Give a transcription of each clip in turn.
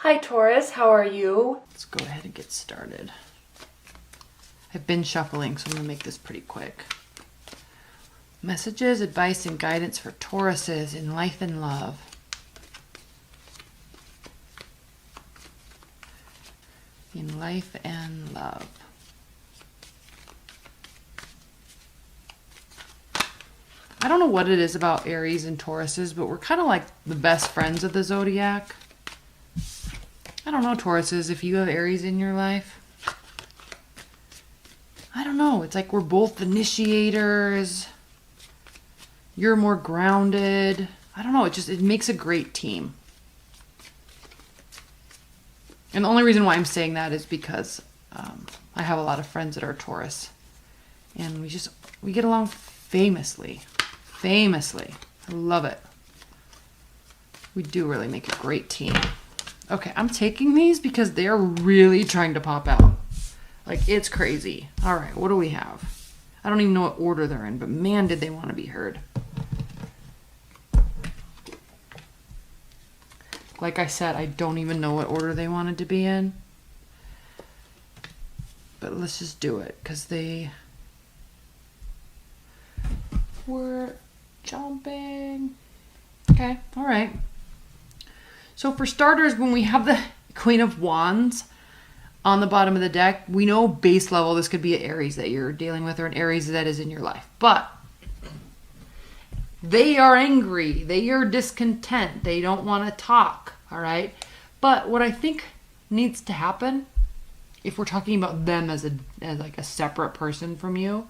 Hi Taurus, how are you? Let's go ahead and get started. I've been shuffling, so I'm going to make this pretty quick. Messages, advice, and guidance for Tauruses in life and love. In life and love. I don't know what it is about Aries and Tauruses, but we're kind of like the best friends of the zodiac. I don't know, Tauruses, if you have Aries in your life. I don't know. It's like we're both initiators. You're more grounded. I don't know. It makes a great team. And the only reason why I'm saying that is because I have a lot of friends that are Taurus. And we get along famously. Famously. I love it. We do really make a great team. Okay, I'm taking these because they're really trying to pop out. Like, it's crazy. All right, what do we have? I don't even know what order they're in, but man, did they want to be heard. Like I said, I don't even know what order they wanted to be in. But let's just do it, because they were jumping. Okay, all right. So for starters, when we have the Queen of Wands on the bottom of the deck, we know base level this could be an Aries that you're dealing with or an Aries that is in your life. But they are angry. They are discontent. They don't want to talk, all right? But what I think needs to happen, if we're talking about them as like a separate person from you,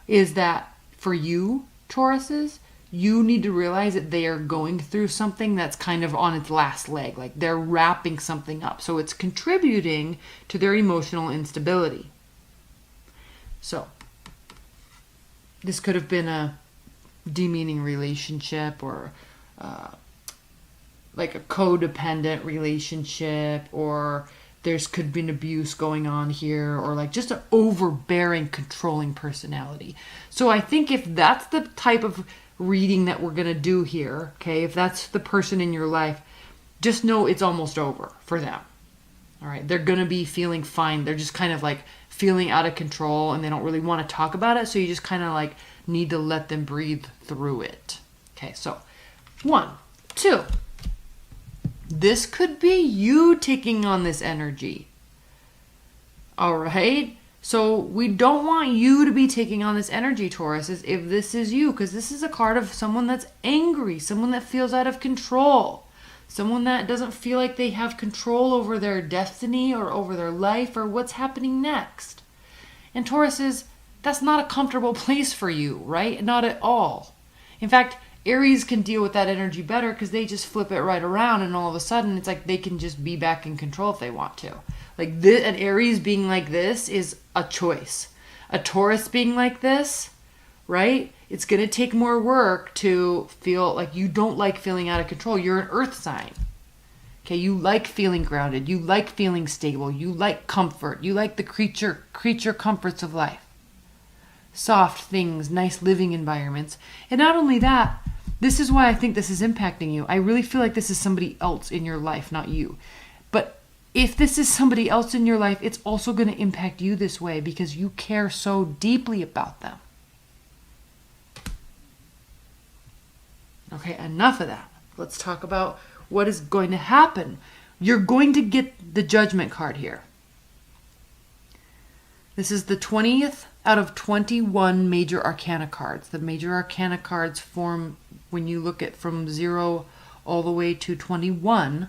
is that for you, Tauruses, you need to realize that they are going through something that's kind of on its last leg. Like they're wrapping something up. So it's contributing to their emotional instability. So this could have been a demeaning relationship or like a codependent relationship, or there's could be an abuse going on here, or like just an overbearing, controlling personality. So I think if that's the type of reading that we're going to do here, okay, if that's the person in your life, just know it's almost over for them. All right, they're going to be feeling fine. They're just kind of like feeling out of control and they don't really want to talk about it. So you just kind of like need to let them breathe through it. Okay, so 1, 2. This could be you taking on this energy. All right. So we don't want you to be taking on this energy, Taurus, if this is you, because this is a card of someone that's angry, someone that feels out of control, someone that doesn't feel like they have control over their destiny or over their life or what's happening next. And Tauruses, that's not a comfortable place for you, right? Not at all. In fact, Aries can deal with that energy better because they just flip it right around and all of a sudden it's like they can just be back in control if they want to. Like this, an Aries being like this is a choice. A Taurus being like this, right? It's going to take more work to feel like you don't like feeling out of control. You're an earth sign. Okay, you like feeling grounded. You like feeling stable. You like comfort. You like the creature comforts of life. Soft things, nice living environments. And not only that, this is why I think this is impacting you. I really feel like this is somebody else in your life, not you. But if this is somebody else in your life, it's also going to impact you this way because you care so deeply about them. Okay, enough of that. Let's talk about what is going to happen. You're going to get the Judgment card here. This is the 20th out of 21 major arcana cards. The major arcana cards form when you look at from 0 all the way to 21.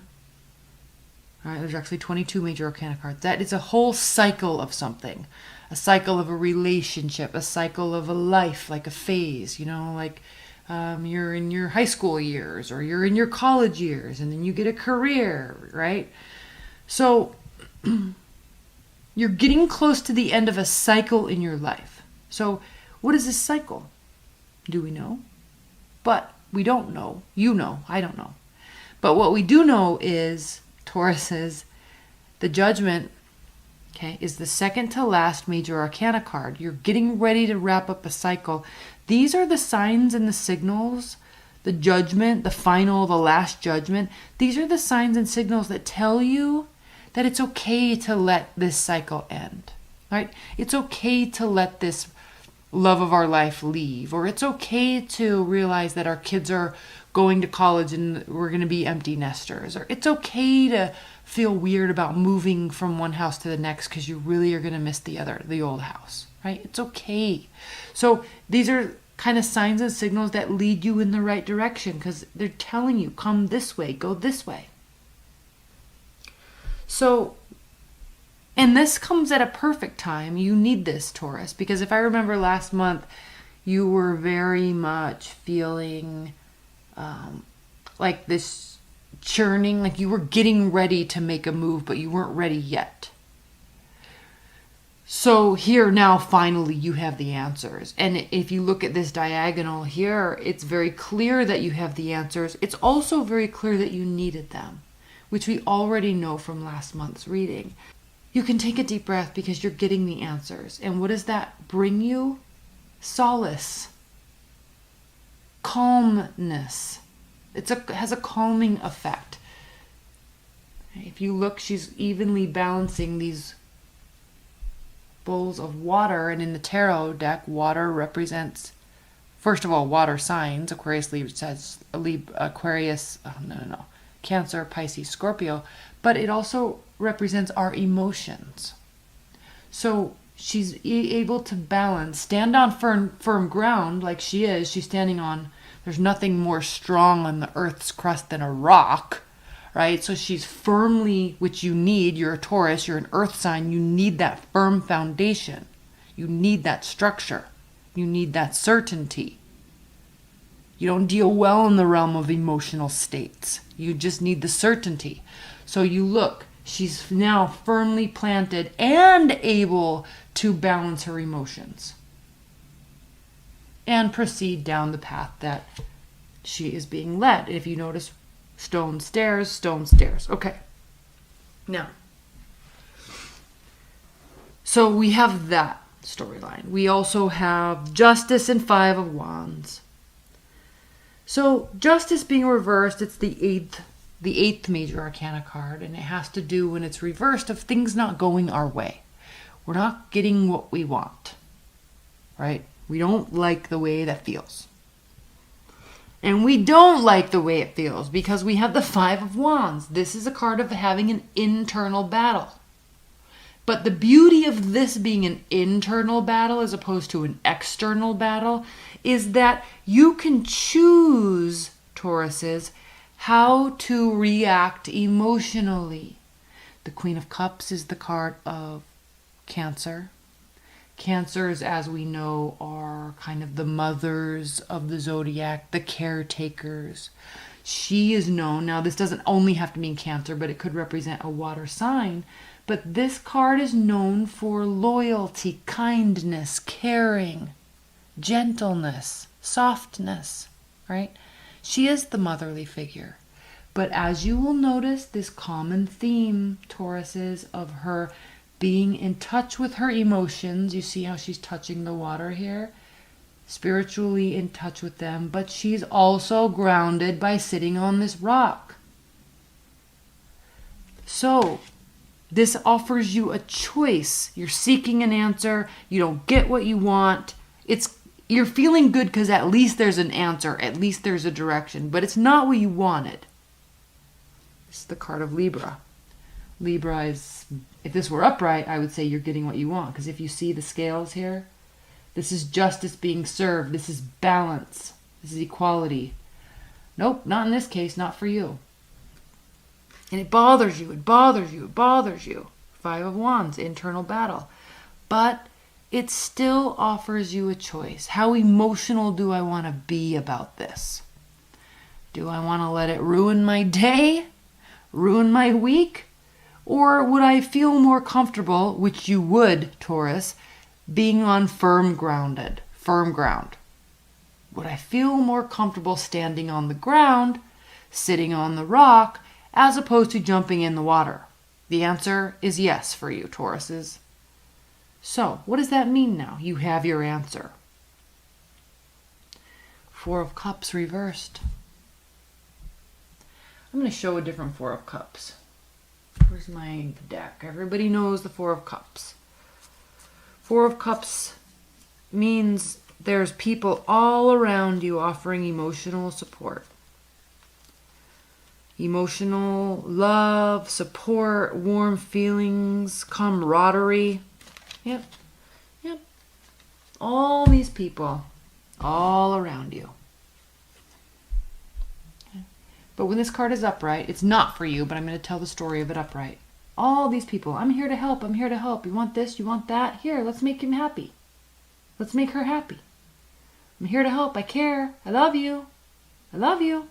All right, there's actually 22 major arcana cards. That is a whole cycle of something. A cycle of a relationship, a cycle of a life, like a phase, you know, like you're in your high school years or you're in your college years and then you get a career, right? So you're getting close to the end of a cycle in your life. So what is this cycle? Do we know? But we don't know. You know. I don't know. But what we do know is, Tauruses, the Judgment, okay, is the second to last major arcana card. You're getting ready to wrap up a cycle. These are the signs and the signals the judgment, the final, the last judgment. These are the signs and signals that tell you that it's okay to let this cycle end, right? It's okay to let this love of our life leave, or it's okay to realize that our kids are going to college and we're going to be empty nesters, or it's okay to feel weird about moving from one house to the next because you really are going to miss the old house, right? It's okay. So these are kind of signs and signals that lead you in the right direction because they're telling you, come this way, go this way. So, and this comes at a perfect time. You need this, Taurus, because if I remember last month, you were very much feeling like this churning, like you were getting ready to make a move, but you weren't ready yet. So here now, finally, you have the answers. And if you look at this diagonal here, it's very clear that you have the answers. It's also very clear that you needed them, which we already know from last month's reading. You can take a deep breath because you're getting the answers. And what does that bring you? Solace. Calmness. It has a calming effect. If you look, she's evenly balancing these bowls of water. And in the tarot deck, water represents, first of all, water signs. Aquarius, Libra says Aquarius, Cancer, Pisces, Scorpio. But it also represents our emotions. So she's able to balance, stand on firm ground like she is. She's standing on, there's nothing more strong on the earth's crust than a rock, right? So she's firmly, which you need, you're a Taurus, you're an earth sign, you need that firm foundation. You need that structure. You need that certainty. You don't deal well in the realm of emotional states. You just need the certainty. So you look, she's now firmly planted and able to balance her emotions and proceed down the path that she is being led. If you notice, stone stairs, stone stairs. Okay. Now, so we have that storyline. We also have Justice and Five of Wands. So Justice being reversed, it's the eighth major arcana card, and it has to do, when it's reversed, of things not going our way. We're not getting what we want, right? We don't like the way that feels. And we don't like the way it feels because we have the Five of Wands. This is a card of having an internal battle. But the beauty of this being an internal battle as opposed to an external battle is that you can choose, Tauruses, how to react emotionally. The Queen of Cups is the card of Cancer. Cancers, as we know, are kind of the mothers of the zodiac, the caretakers. She is known, now this doesn't only have to mean Cancer, but it could represent a water sign. But this card is known for loyalty, kindness, caring, gentleness, softness, right? She is the motherly figure. But as you will notice, this common theme, Tauruses, of her being in touch with her emotions. You see how she's touching the water here? Spiritually in touch with them, but she's also grounded by sitting on this rock. So, this offers you a choice. You're seeking an answer. You don't get what you want. You're feeling good because at least there's an answer. At least there's a direction. But it's not what you wanted. This is the card of Libra. Libra is, if this were upright, I would say you're getting what you want. Because if you see the scales here, this is justice being served. This is balance. This is equality. Nope, not in this case. Not for you. And it bothers you. It bothers you. It bothers you. Five of Wands, internal battle. But it still offers you a choice. How emotional do I want to be about this? Do I want to let it ruin my day? Ruin my week? Or would I feel more comfortable, which you would, Taurus, being on firm ground? Would I feel more comfortable standing on the ground, sitting on the rock, as opposed to jumping in the water? The answer is yes for you, Tauruses. So, what does that mean now? You have your answer. Four of Cups reversed. I'm going to show a different Four of Cups. Where's my deck? Everybody knows the Four of Cups. Four of Cups means there's people all around you offering emotional support. Emotional love, support, warm feelings, camaraderie. Yep. Yep. All these people all around you. Okay. But when this card is upright, it's not for you, but I'm going to tell the story of it upright. All these people, I'm here to help, I'm here to help. You want this, you want that? Here, let's make him happy. Let's make her happy. I'm here to help, I care, I love you. I love you.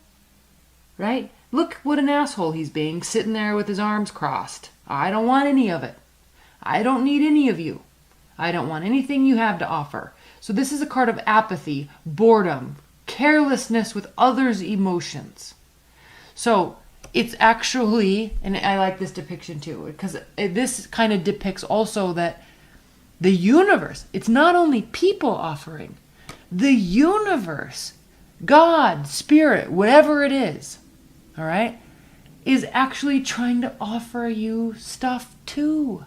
Right? Look what an asshole he's being, sitting there with his arms crossed. I don't want any of it. I don't need any of you. I don't want anything you have to offer. So this is a card of apathy, boredom, carelessness with others' emotions. So it's actually, and I like this depiction too, because this kind of depicts also that the universe, it's not only people offering, the universe, God, spirit, whatever it is, all right, is actually trying to offer you stuff too.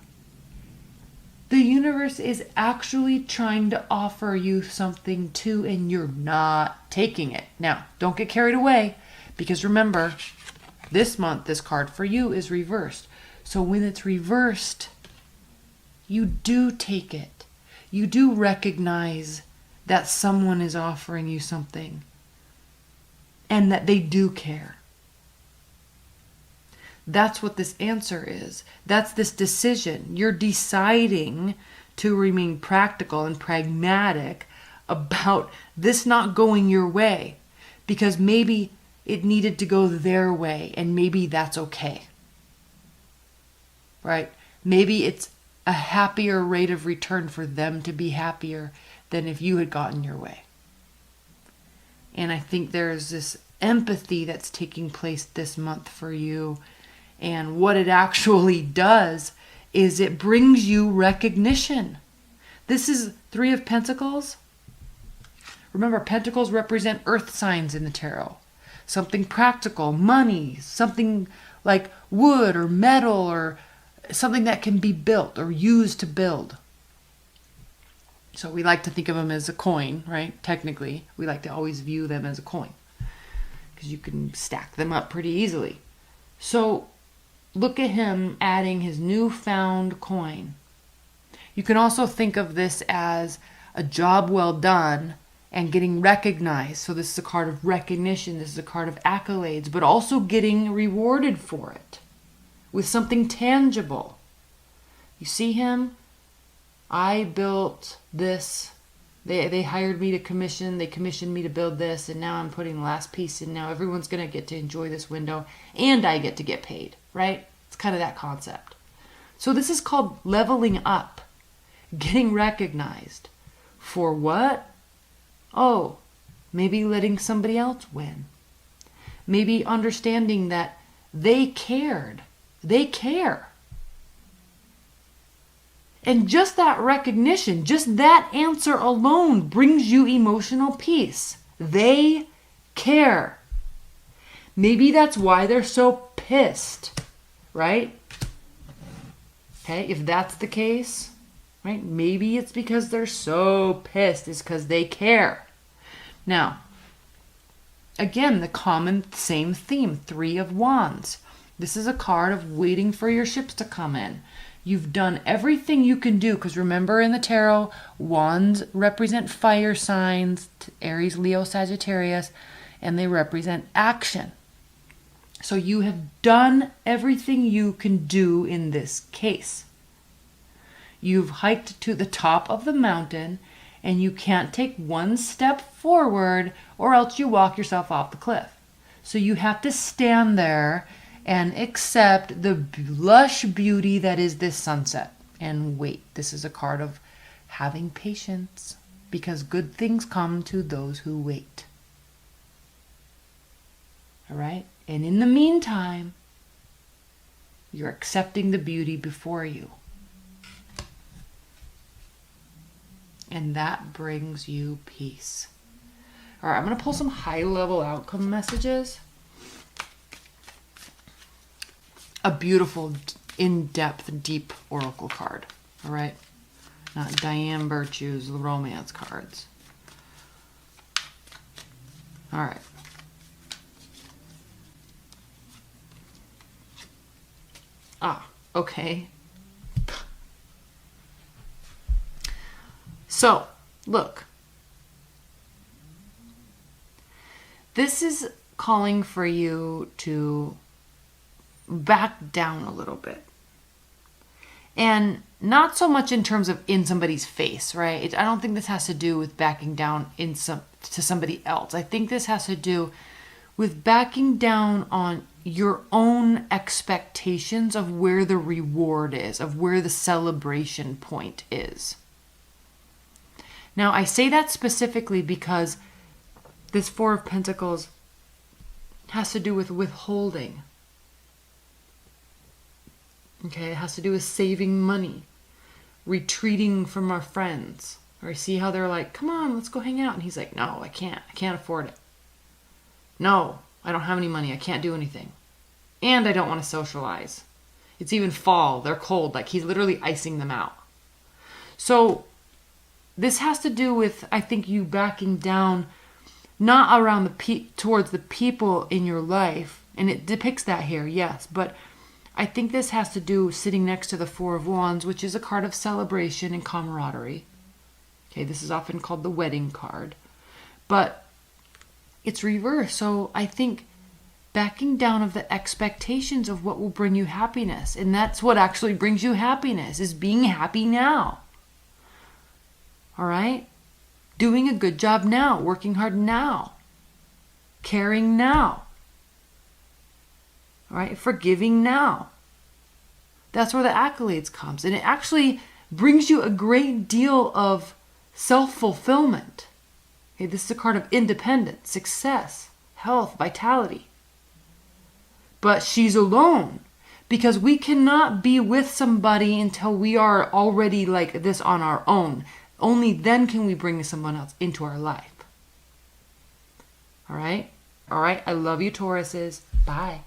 The universe is actually trying to offer you something too, and you're not taking it. Now, don't get carried away, because remember, this month, this card for you is reversed. So when it's reversed, you do take it. You do recognize that someone is offering you something and that they do care. That's what this answer is. That's this decision. You're deciding to remain practical and pragmatic about this not going your way, because maybe it needed to go their way, and maybe that's okay. Right? Maybe it's a happier rate of return for them to be happier than if you had gotten your way. And I think there's this empathy that's taking place this month for you. And what it actually does is it brings you recognition. This is Three of Pentacles. Remember, pentacles represent earth signs in the tarot. Something practical, money, something like wood or metal, or something that can be built or used to build. So we like to think of them as a coin, right? Technically, we like to always view them as a coin because you can stack them up pretty easily. So look at him adding his newfound coin. You can also think of this as a job well done and getting recognized. So this is a card of recognition. This is a card of accolades, but also getting rewarded for it with something tangible. You see him? I built this. They hired me to commission. They commissioned me to build this, and now I'm putting the last piece in. Now everyone's going to get to enjoy this window, and I get to get paid, right? It's kind of that concept. So this is called leveling up, getting recognized for what? Oh, maybe letting somebody else win. Maybe understanding that they cared. They care. And just that recognition, just that answer alone brings you emotional peace. They care. Maybe that's why they're so pissed, right? Okay, if that's the case, right? Maybe it's because they're so pissed. It's because they care. Now, again, the common same theme, Three of Wands. This is a card of waiting for your ships to come in. You've done everything you can do, because remember in the tarot, wands represent fire signs, Aries, Leo, Sagittarius, and they represent action. So you have done everything you can do in this case. You've hiked to the top of the mountain, and you can't take one step forward or else you walk yourself off the cliff. So you have to stand there and accept the lush beauty that is this sunset and wait. This is a card of having patience, because good things come to those who wait. All right? And in the meantime, you're accepting the beauty before you. And that brings you peace. All right, I'm going to pull some high-level outcome messages. A beautiful, in-depth, deep oracle card. All right? Not Diane Virtue's romance cards. All right. Ah, okay. So, look. This is calling for you to back down a little bit. And not so much in terms of in somebody's face, right? I don't think this has to do with backing down to somebody else. I think this has to do with backing down on your own expectations of where the reward is, of where the celebration point is. Now, I say that specifically because this Four of Pentacles has to do with withholding. Okay, it has to do with saving money, retreating from our friends. Or see how they're like, come on, let's go hang out. And he's like, no, I can't afford it. No, I don't have any money. I can't do anything. And I don't want to socialize. It's even fall. They're cold. Like he's literally icing them out. So this has to do with, I think, you backing down, not around towards the people in your life. And it depicts that here, yes. But I think this has to do sitting next to the Four of Wands, which is a card of celebration and camaraderie. Okay, this is often called the wedding card. But it's reversed. So I think backing down of the expectations of what will bring you happiness. And that's what actually brings you happiness, is being happy now. All right? Doing a good job now, working hard now, caring now. All right? Forgiving now. That's where the accolades comes. And it actually brings you a great deal of self-fulfillment. Okay, this is a card of independence, success, health, vitality. But she's alone because we cannot be with somebody until we are already like this on our own. Only then can we bring someone else into our life. All right? All right. I love you, Tauruses. Bye.